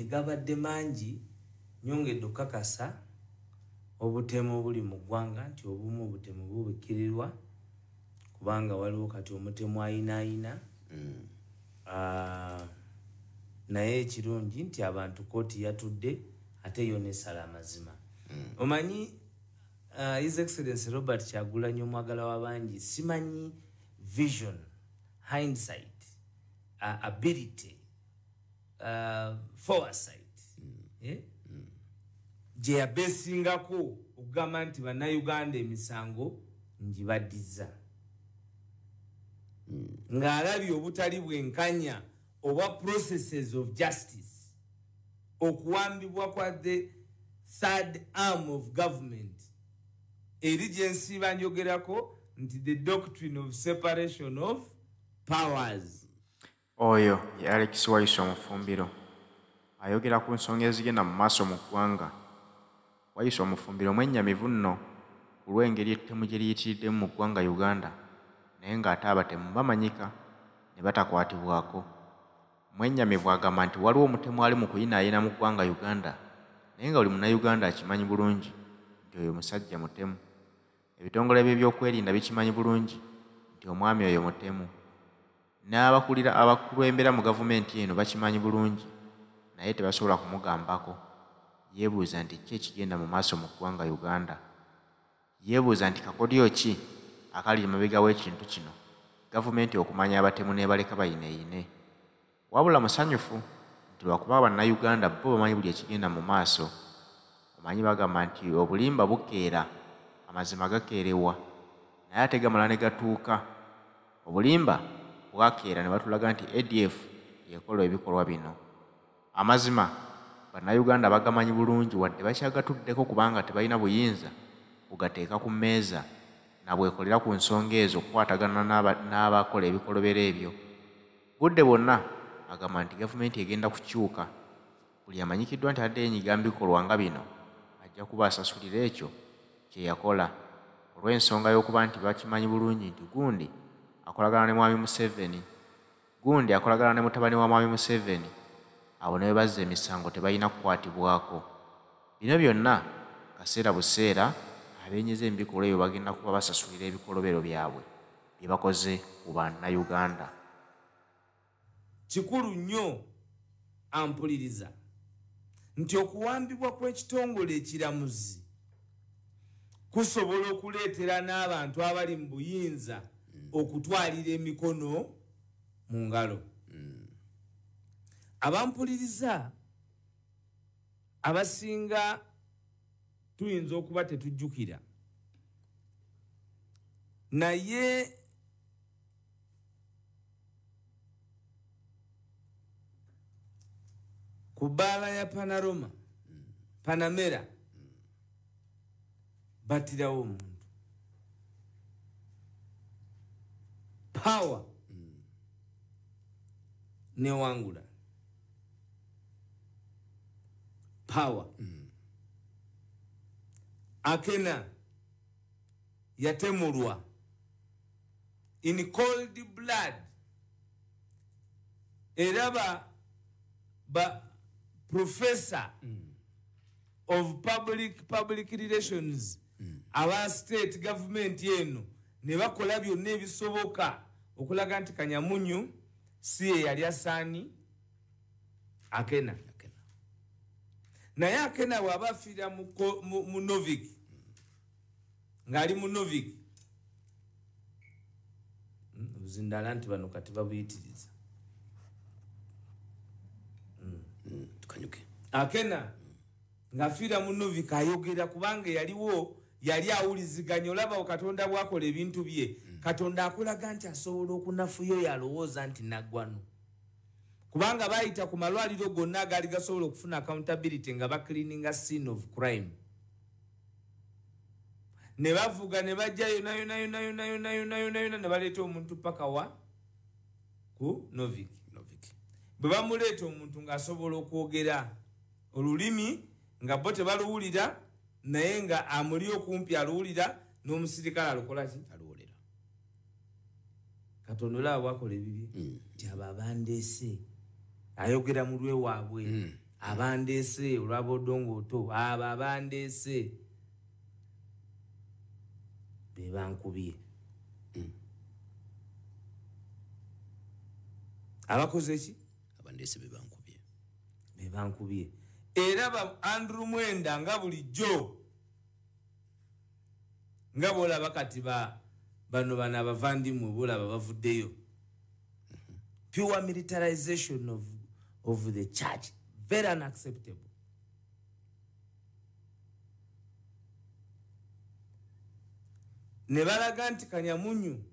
gabadde mangi nyongedde okukakasa obutemu obuli mu ggwanga nti obumu obutemu bubikkirirwa kubanga waliwo kati omutemu ayinaayina naye ekirungi nti abantu kooti yatudde ate yo nesala amazima omanyi His Excellency Robert Kyagulanyi omwagala w'abangi simanyi vision hindsight ability foresight gye yabesingako okugamba nti bannayuganda emisango ngibaddiza ng'alabye obutali bwenkanya oba processes of justice okuwambibwa kwa the third arm of government eri gye nsiiba njogerako nti the doctrine of separation of powers. Oyo ye Alex Waiswa Mufumbiro ayogera ku nsonga ezigenda mu maaso mu ggwanga. Waiswa Mufumbiro mwennyamivu nno ku lw'engeri ettemu gye liyitiriddemu mu ggwanga Uganda naye ng'ate abatemu bamanyika ne batakwatibwako. Mwennyamivu agamba nti waliwo omutemu ali mu kuyinaayina mu ggwanga Uganda naye nga buli munnayuganda akimanyi bulungi nti oyo musajja mutemu. Ebitongole by'ebyokwerinda bikimanyi bulungi nti omwami oyo mutemu. Abakulembera mu gavumenti eno bakimanyi bulungi naye tebasobola kumugambako. Yeebuuza nti ki ekigenda mu maaso mu ggwanga Uganda. Yeebuuza nti kakodyo ki akali emabega w'ekintu kino gavumenti okumanya abatemu n'ebaleka bayineeyine. Wabula musanyufu nti lwakuba bannayuganda bo bamanyi buli ekigenda mu maaso. Omanyi bagamba nti obulimba bukeera amazima gakeerewa naye ate gamala ne gatuuka. Obulimba bwakeera ne batulaga nti ADF yekola ebikolwa bino. Amazima bannayuganda bagamanyi bulungi wadde bakyagatuddeko kubanga tebalina buyinza bugateeka ku mmeeza nabwekolera ku nsonga ezo okukwatagana n'abakola ebikolobero ebyo. Budde bwonna agamba nti gavumenti egenda kukyuka. Buli amanyikiddwa nti adde yenyiga bikolwa nga bino ajja kuba asasulira ekyo kye yakola olw'ensonga y'okuba nti bakimanyi bulungi nti gundi akolagana ne mwami Museveni, gundi akolagana ne mutabani wa mwami Museveni. Abo ne bazza emisango tebalina kukwatibwako. Bino byonna kaseera buseera abenyiza ebikolwa ebyo bagenda kuba basasulira ebikolobero byabwe bye bakoze ku bannayuganda. Kikulu nnyo ampuliriza nti okuwambibwa kw'ekitongole ekiramuzi kusobola okuleetera n'abantu abali mu buyinza okutwalira emikono mu ngalo. Abampuliriza abasinga tuyinza okuba tetujjukira naye ku bbaala ya Panamera battirawo omuntu. Power newangula. Power Akena yatemulwa in cold blood. Era ba professor of public relations aba state government yeno ne bakola byonna ebisoboka okulaga nti Kanyamunyu si ye yali asaani Akena. Naye Akena bw'aba afiira mu Novik ng'ali mu Novik obuzindala nti bano kati babuyitiriza tukanyuke. Akena ng'afiira mu Novik ayogera kubanga yali awuliziganya. Olaba Katonda bw'akola ebintu bye Katonda akulaga nti asobola okunafuyo yalowooza nti naggwano kubanga bayita ku malwaliro gonna agaali gasobola okufuna accountability nga bacleaninga scene of crime. Ne bavuga ne bajja yona ne baleeta omuntu paka wa ku Novik. Bwe bamuleeta omuntu ng'asobola okwogera olulimi nga bo tebaluwulira naye nga amuli okumpi aluwulira n'omusirikale alukola ki aluwulira. Katonda olaba bwakola ebibye nti abo abandeese ayogera mu lwe waabwe abandeese olwaba odongoto abo abandeese be bankubye abakoze eki abandeese be bankubye era Andrew Mwenda nga bulijjo nga bolaba kati bano bana abavandimwe bolaba bavuddeyo pure militarization of the church, very unacceptable. Ne balaga nti Kanyamunyu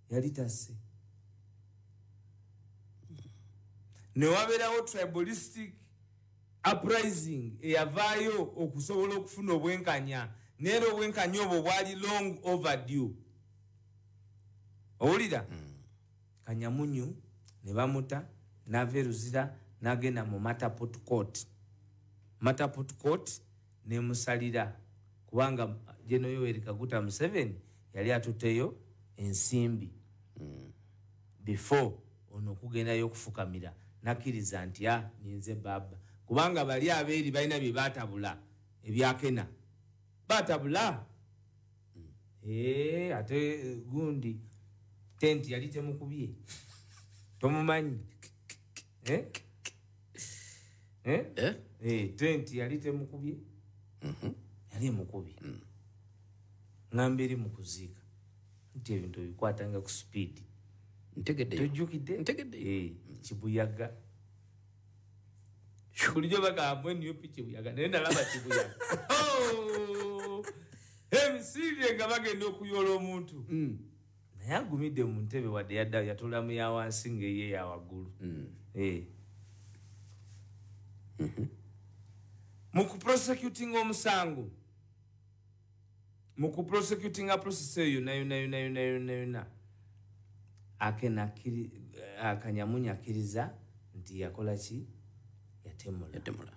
yali tase. Ne wabeerawo tribalistic uprising eyavaayo okusobola okufuna obwenkanya neera obwenkanya obwo bwali long overdue. Owulira? Kanyamunyu ne bamuta n'ava Ruzira n'agenda mu Mataput Court. Mataput Court n'emusalira kubanga General Yoweri Kaguta Museveni yali atuteyo ensimbi before ono okugendayo okufukamira nakkiriza nti ninze baba kubanga bali abeeri balina bye baatabula ebyakena baatabula ate gundi tenti yali temukubye tomumanyi tenti yali temukubye yali mukubye ngamba eri mu kuziika nti ebintu bikwatanga ku speed tojjukidde kibuyaga bulijjo bagamba niyo pi kibuyaga naye nalaba kibuyaga emisirire nga bagenda okuyoola omuntu naye agumidde mu ntebe wadde yadda yatulamu ya wansi ng'eye ya waggulu mu kuprosecuting omusango mu kuprosecuting a process eyo yonna Kanyamunyu akkiriza nti yakola ki yatemula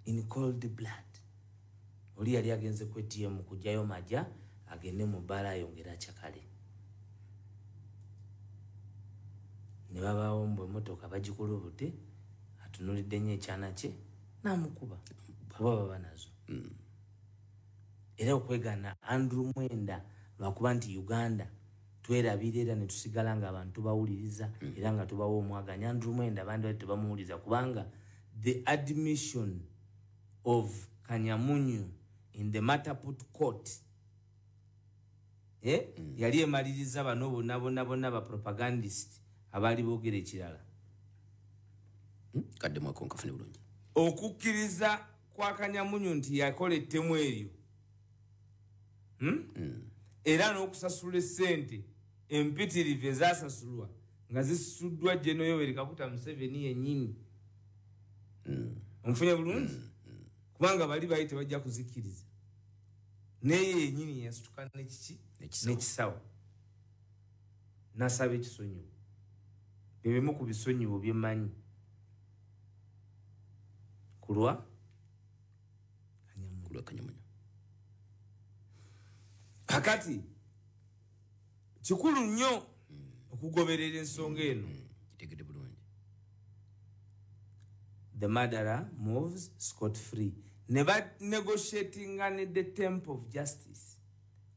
in cold blood. Oli yali agenze ku ATM kujjayo majja agende mu bbala ayongera kyakale ne babaawo mbwe emmotoka bagikulubudde atunulidde nnyo ekyana kye n'amukuba kuba baba nazo era okwegana Andrew Mwenda lwakuba nti Uganda twerabira era ne tusigala nga abantu bawuliriza era nga tubawa omwaganya Andrew Mwenda abandi bali tebamuwuliriza kubanga the admission of Kanyamunyu in the Mataput Court yali emaliriza bano bonna ba propagandist abali boogera ekirala kadde mwako nkafune bulungi okukkiriza kwa Kanyamunyu nti yakola ettemu eryo era n'okusasula essente empitirivu ezasasulwa nga zisuddwa General Yoweri Kaguta Museveni yennyini omufunye bulungi kubanga bali baali tebajja kuzikkiriza naye yennyini yasituka n'ekisawo n'asaba ekisonyiwo bebimu ku bisonyiwo byemmanyi kulwa Kanyamunyu kakati kikulu nnyo okugoberera ensonga eno kitegedde bulungi. The murderer moves scot free. Never negotiating in the temple of justice.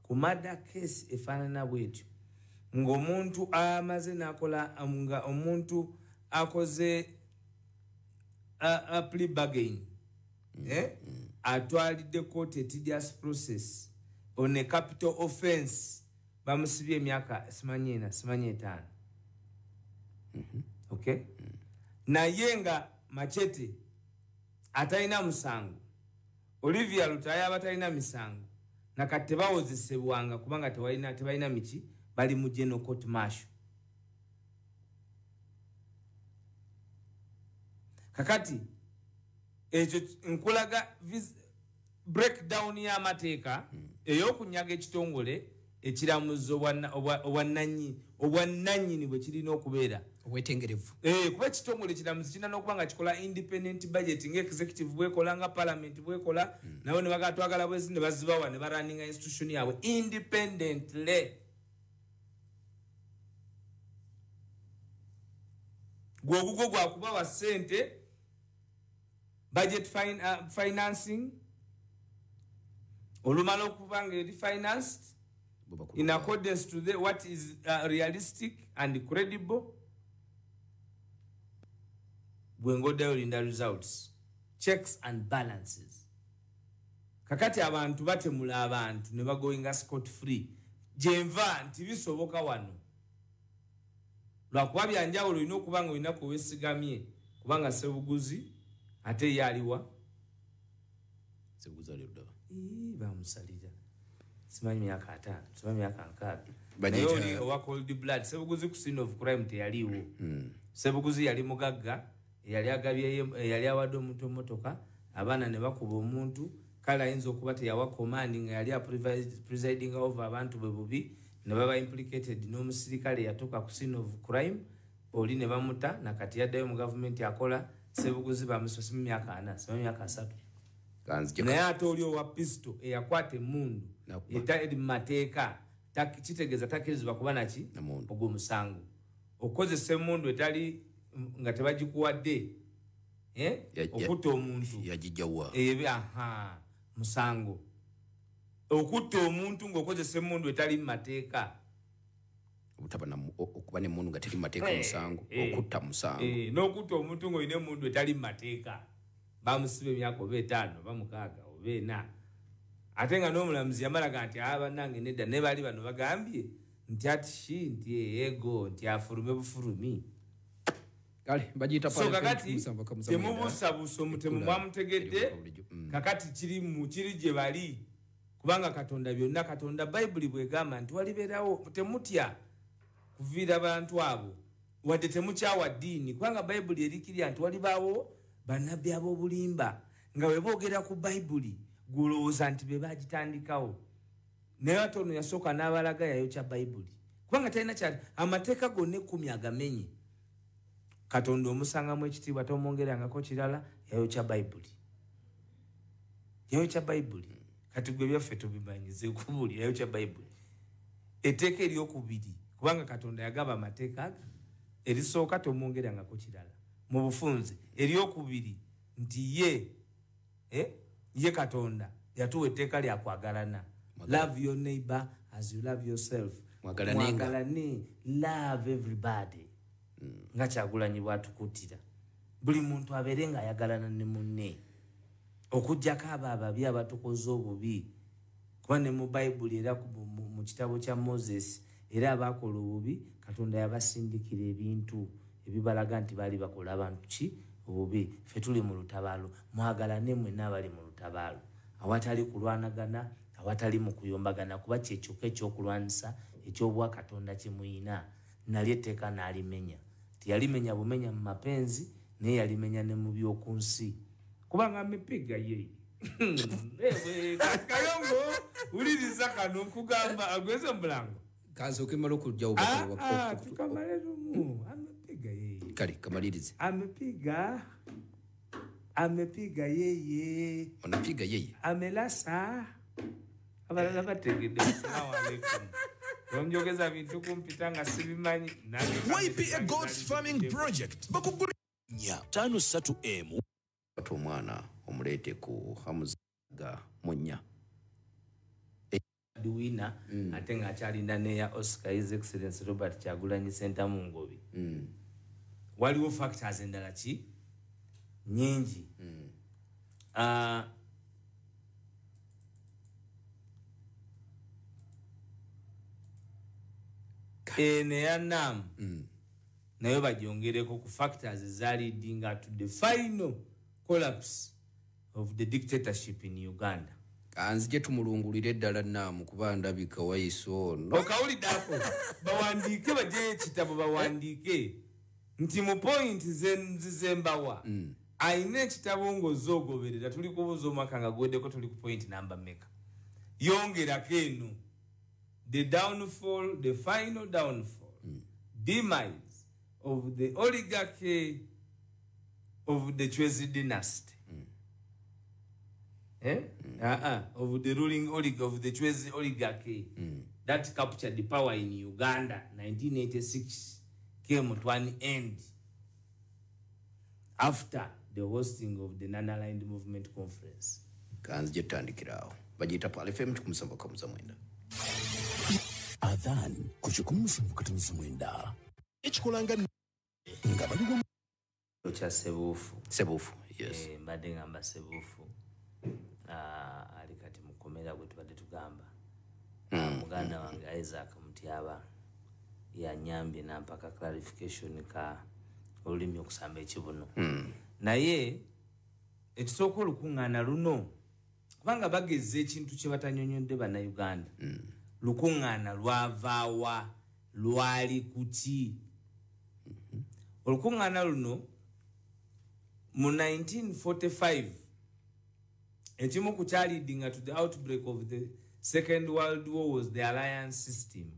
Ku murder case efaanana bwetyo ng'omuntu amaze n'akola nga omuntu akoze a plea bargain atwalidde court a tedious process on a capital offense bamusibye emyaka simanyi 5 okay naye nga Machete atalina musango Olivia Lutaya abatalina misango nakati tebawozesebwanga kubanga tebalina miki bali mu general court martial kakati ekyo nkulaga breakdown y'amateeka ey'okunyaga ekitongole ekiramuzo obwannannyini bwe kirina okubeera obwetengerevu kuba ekitongole ekiramuzi kirina n'okuba nga kikola independent budget nga executive bwekola nga parliament bwekola nabo ne bagatwagala bwezi ne bazibawa ne baraninga institution yaabwe independently Gwogugo gwakuba wa sente budget financing olumala okubanga eri financed in accordance to what is realistic and credible. Bwengodayo linda results, checks and balances. Kakati abantu batemula abantu ne bagoinga scot free. Jenva nti bisoboka wano. Lwakuba byanjawulo olina okubanga olina kuwesigamye kubanga Ssebuguzi ate yaliwa Ssebuguzi ali Ludawa. Bamusalira. Simanyi myaka 5, simanyi myaka 6. Naye oli owa cold blood. Ssebuguzi ku scene of crime teyaliwo. Ssebuguzi yali mugagga, yali agabye yali awadde omuntu emmotoka, abaana ne bakuba omuntu, kale ayinza okuba teyawa command nga yali presiding over abantu bwe bubi, ne baba implicated n'omusirikale yatuuka ku scene of crime, oli ne bamuta, nakati yaddayo mu government akola. Ssebuguzi bamusosimu myaka 4, simanyi myaka 3. Naye ate oli owa pisto eyakwata emmundu etali mateeka kitegeeza takkirizibwa kuba naki ogwo musango. Okozesa emmundu etali nga tebagikuwadde okutta omuntu yagijjawa musango. Okutta omuntu ng'okozesa emmundu etali mateeka okuba n'emmundu nga teri mateeka musango okutta musango. N'okutta omuntu ng'olina emmundu etali mateeka bamusiba emyaka oba 5 oba 6 oba 4. Ate nga n'omulamuzi yamalaga nti bannange nedda ne bali bano bagambye nti ati nti ego nti afulume bufulumi. Kale bagiyita so kakati temubuusabuusa omutemu mwamutegedde. Kakati kiri gye bali kubanga Katonda byonna Katonda Bayibuli bwegamba nti walibeerawo temutya kuviira bantu abo wadde temukyawa ddiini kubanga Bayibuli erikirya nti walibaawo bannabbi ab'obulimba nga bwe boogera ku Bayibuli gulowooza nti be bagitandikawo. Naye ate ono yasooka n'abalaga yayokya Bayibuli kubanga talina kyali amateeka gonna 10 agamenye. Katonda omusangamu ekitiibwa tomwongerangako kirala, yayokya Bayibuli. Yayokya Bayibuli. Kati gwe byaffe tubimanyize kubuli yayokya Bayibuli. Etteeka eryokubiri kubanga Katonda yagaba amateeka aga erisooka tomwongerangako kirala mu bufunze. Eryokubiri nti ye Katonda yatuwa etteeka lya kwagalana. Love your neighbor as you love yourself. Mwagalane. Love everybody. Nga Kyagulanyi bw'atukuutira. Buli muntu abeere ng'ayagalana ne munne. Okuggyako abo ababi abatukoze obubi. Kuba ne mu Bayibuli era mu kitabo kya Moses era abaakola obubi Katonda yabasindikira ebintu ebibalaga nti baali bakola abantu ki obubi. Ffe tuli mu lutabaalo, mwagalane mwenna abali mu lutabaalo, awatali kulwanagana, awatali mu kuyombagana, kuba kyekyokka ekyokulwanisa eky'obwa Katonda kye muyina. Nali etteeka n'alimenya. Tiyalimenya bumenya mu mapenzi naye yalimenya ne mu by'okunsi kubanga amepiga yeye. Ewe Kayongo uliriza kano nkugamba agweze mulango kazi okimala okujja tukamale lumu. Amepiga yeye. Kale kamalirize. Amepiga yeye. Onapiga yeye. Amelasa. Abalala bategedde. Assalamu alaikum. Onjogeza bintu kumpita nga sibimanyi. YPA Goats Farming Project bakugulinya 53M. Watu omwana omuleete ku Hamuzaga Munya. Duwina ate nga akyalinda neya Oscar His Excellency Robert Kyagulanyi Center mu Ngobi. Waliwo factors endala ki nyingi. Neya NAM nayo bajongereko ku factors leading to the final collapse of the dictatorship in Uganda. Kanzije tumulungulire eddala NAM kuba ndabika Waiswa ono. Okawulidako bawandiike baje ekitabo bawandiike nti mu point zenzizembawa ayina ekitabo ng'ozoogoberera tuli kubuuza omwaka nga gweddeko tuli ku point number meka. Yongerako eno the final downfall, demise of the oligarchy of the Chwezi dynasty. Of the ruling oligarchy of the Chwezi oligarchy that captured the power in Uganda 1986 came to an end. after the hosting of the Non-Aligned Movement Conference. Kanzije tutandikirawo bagiyita Pal FM 97.9 Adhan ku 97.9 ekikolanga nga baliwo Kya Sebuufu. Yes. Mbadde ngamba Sebuufu ali kati mukomera gwe tubadde tugamba. Muganda wange Isaac Mutyaba yanyambye nampaka clarification ka olulimi okusamba ekibuno. Naye ekisooka Olukungana luno kubanga bagezza ekintu kye batanyonyodde bannayuganda. Lukungana lwavaawa lwali kuki? Olukungana luno mu 1945 ekimu ku kyaleadinga to the outbreak of the Second World War was the alliance system.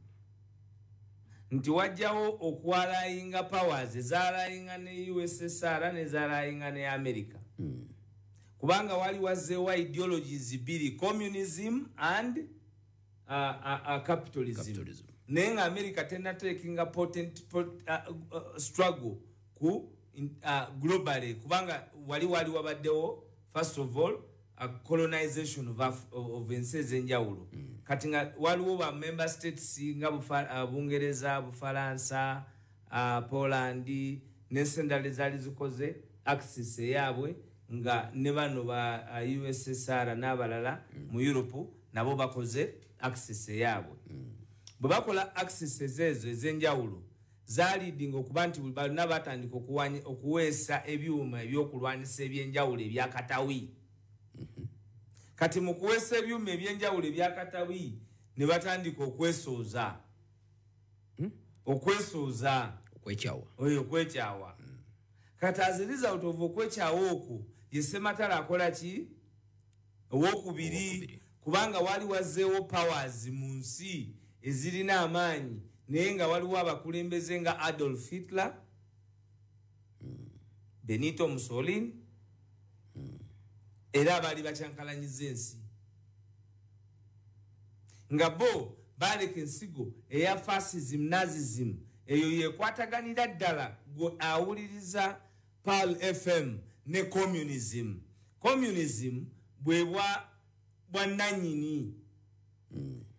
Nti wajjawo okwalayinga powers ezalayinga ne USSR nezalayinga ne America. Kubanga wali wazzeewo ideologies bbiri, communism and capitalism. Naye nga America tenatekinga potent struggle ku globally kubanga wali wabaddewo first of all a colonization of ensi ez'enjawulo. Kati nga waliwo ba member states nga Bungereza, Bufalansa, Poland n'ensi endala ezaali zikoze axis eyaabwe nga ne bano ba USSR n'abalala mu Europe nabo bakoze axis eyaabwe. Bwe bakola axis ezo ez'enjawulo zaaliidinga okuba nti balina batandika okuweesa ebyuma ebyokulwanisa ebyenjawulo ebyakatawi. Kati mu kuweesa ebyuma ebyenjawulo ebyakatawi ne batandika okwesooza. Okwekyawa. Kati as a result of okwekyawa okwo ye Ssematalo akola ki? Owokubiri. Kubanga wali wazzeewo powers mu nsi ezirina amaanyi naye nga waliwo abakulembeze nga Adolf Hitler, Benito Mussolini, era abaali bakyankalanyiza ensi. Nga bo baleka ensigo eya fascism, nazism, eyo yekwataganira ddala gwe awuliriza Pal FM ne communism. Communism bwebwa bwannannyini.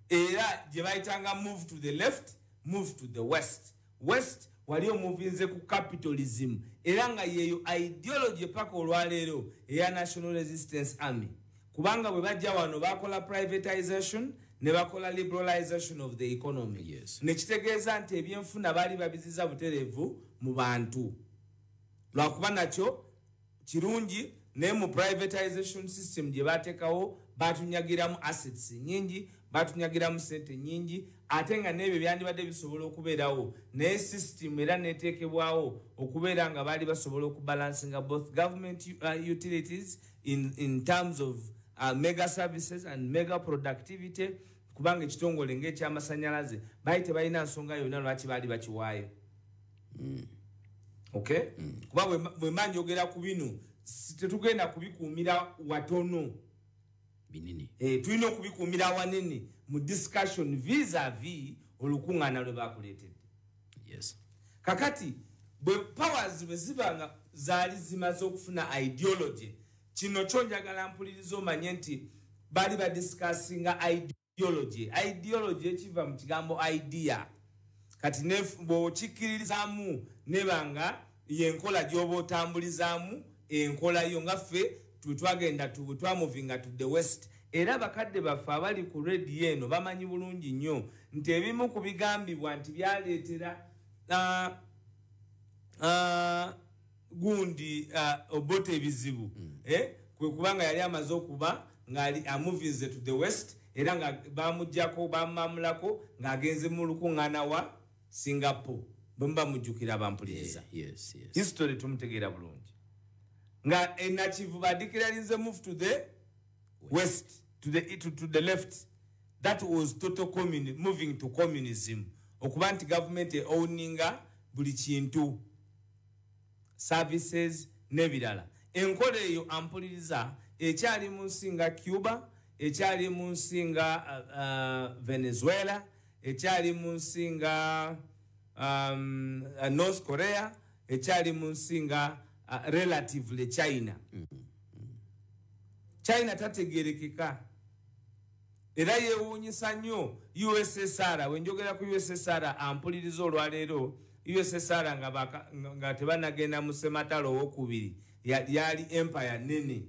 Era gye bayitanga move to the left, move to the west. West wali omuvinze ku capitalism. Era nga yeyo ideology paka olwaleero eya National Resistance Army. Kubanga bwe bajja wano bakola privatization ne bakola liberalization of the economy. Yes. Nekitegeeza nti ebyenfuna baali babiziza butereevu mu bantu. Lwakuba nakyo kirungi ne mu privatization system gye bateekawo batunyagiramu assets nyingi, batunyagiramu sente nyingi, ate nga n'ebyo byandibadde bisobola okubeerawo naye system era neteekebwawo okubeera nga baali basobola okubalansinga both government utilities in terms of mega services and mega productivity. Kubanga ekitongole ng'ekyamasanyalaze baali tebalina nsonga yonna lwaki baali bakiwaayo. Okay? Kuba bwe manjogera ku bino tetugenda kubikuumira watono. Binini. Tulina okubikuumira wanene mu discussion vis-a-vis Olukungana lwe bakuleetedde. Yes. Kakati bwe powers bwe zibanga zaali zimaze okufuna ideology, kino kyonjagala mpuliriza omanye nti baali badiscussinga ideology. Ideology ekiva mu kigambo idea. Kati bw'okikkiririzaamu nebanga yenkola gy'oba otambulizaamu enkola yo nga ffe twagenda twamovinga to the west. Era bakadde baffe abali ku radio eno bamanyi bulungi nnyo nti ebimu ku bigambibwa nti byaleetera gundi Obote ebizibu. Kwe kubanga yali amaze okuba ng'ali amovinze to the west era nga bamuggyako bamamulako ng'agenze mu Lukungana wa Singapore. Bwe mujjukira bampuliriza. Yes. History tumutegeera bulungi. Nga enakivuba declarinze move to the west, to the left. That was total moving to communism. Okuba nti government owninga buli kintu, services n'ebirala. Enkola eyo ampuliriza ekyali mu nsi nga Cuba, ekyali mu nsi nga Venezuela, ekyali mu nsi nga North Korea, ekyali mu nsi nga relatively China. China tategerekeka. Era yewuunyisa nnyo USSR, wenjogera ku USSR ampuliriza olwaleero USSR nga tebanagenda mu sematalo owokubiri yali empire nene,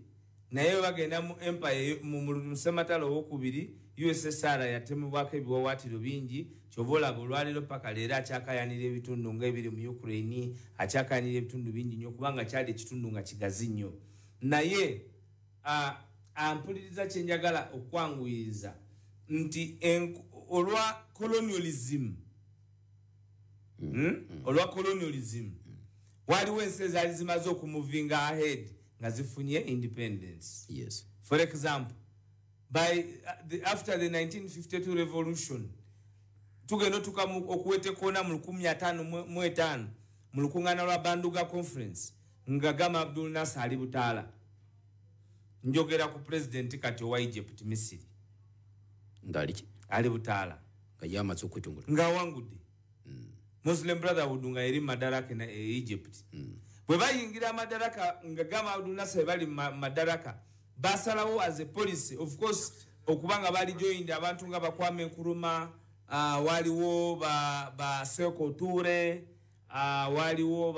naye bagenda mu empire mu sematalo owokubiri USSR yatemebwako ebiwawaatiro bingi, kyova olaba olwaleero paka leero akyakayanira ebitundu ng'ebiri mu Ukraine, akyakayanira ebitundu bingi nnyo kubanga kyali ekitundu nga kigazi nnyo. Naye ampuliriza kyenjagala okwanguyiriza nti olwa colonialism waliwo ensi ezaali zimaze okumuvinga ahead nga zifunye independence. Yes. For example, after the 1952 revolution tugenda okuwete kona mu 1505 mu Lukungana Lwa Banduga conference nga Gama Abdul Nasser ali butaala. Njogera ku president kati wa Egypt Misiri ngaliki ali butaala nga yamaze okwetongula nga wangudde Muslim Brotherhood nga eri madaraka na Egypt. Bwe bayingira madaraka nga Gama Abdul Nasser bali madaraka basalawo as a policy, of course okubanga bali joined abantu nga Bakwame Nkrumah, waliwo ba Seko Toure, waliwo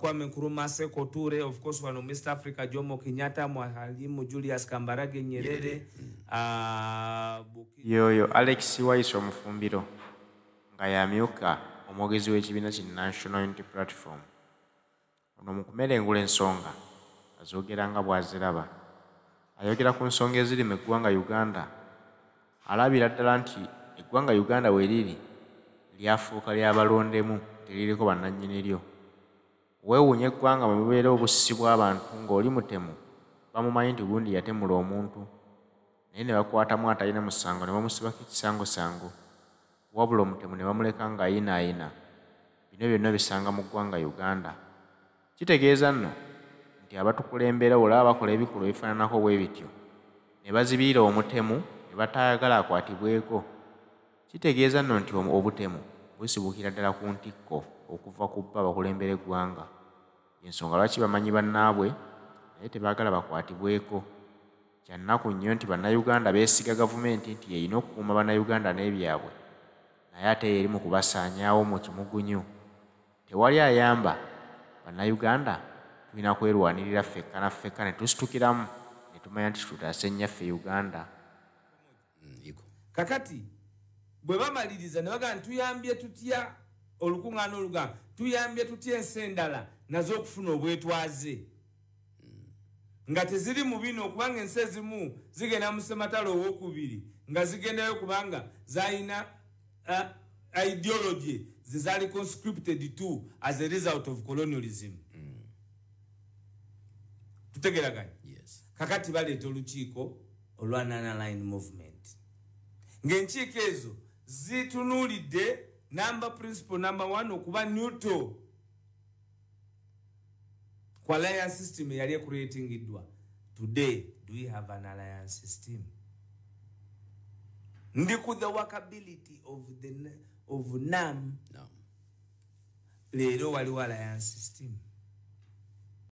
Kwame Nkrumah, Seko Toure, of course wano East Africa Jomo Kenyatta, Mwalimu Julius Kambarage Nyerere, yoyo Alex Waiswa Mufumbiro nga yamyuka omwogezi w'ekibiina ki National Unity Platform. Ono mu kumerengula ensonga azogera nga bw'aziraba. Ayogera ku nsonga eziri mu ggwanga Uganda. Alabira ddala nti eggwanga Uganda weeriri lyafuuka ly'abalondemu teririko bannannyini lyo. Weewuunya eggwanga bwe mubeera obussi bw'abantu ng'oli mutemu bamumanyi nti gundi yatemula omuntu naye ne bakwatamu atalina musango ne bamusibako ekisangosango, wabula omutemu ne bamuleka ng'ayinaayina. Bino byonna bisanga mu ggwanga Uganda. Kitegeeza nno nti abatukulembera olaba bakola ebikolwa ebifaananako bwe bityo ne bazibirira omutemu ne batayagala akwatibweko. Kitegeeza nno nti obutemu busibukira ddala ku ntikko okuva ku bba abakulembera eggwanga. Ensonga lwaki bamanyi bannaabwe naye tebaagala bakwatibweko. Kya nnaku nnyo nti bannayuganda beesiga gavumenti nti yeyina okukuuma bannayuganda n'ebyabwe, naye ate eri mu kubasaanyaawo mu kimugunyu. Tewali ayamba bannayuganda, tulina kwerwanirira ffekka na ffekka ne tusitukiramu ne tumanya nti tutaase nnyaffe Uganda. Kakati bwe bamaliriza ne bagamba tuyambye tutya olukuŋŋaana oluganda, tuyambye tutya ensi endala nazo okufuna obwetwaze nga teziri mu bino, okubanga ensi ezimu zigenda mu sematalo owokubiri nga zigendayo kubanga zalina ideology zezali conscripted to as a result of colonialism. Tutegeraganya. Yes. Kakati baleeta olukiiko olwa non-aligned movement ng'enkiiko ezo zitunuulidde principle number 1 okuba neutral ku alliance system eyali ecreatingiddwa. Today do we have an alliance system? Ndiku the workability of NAM. No. Leero waliwo alliance system.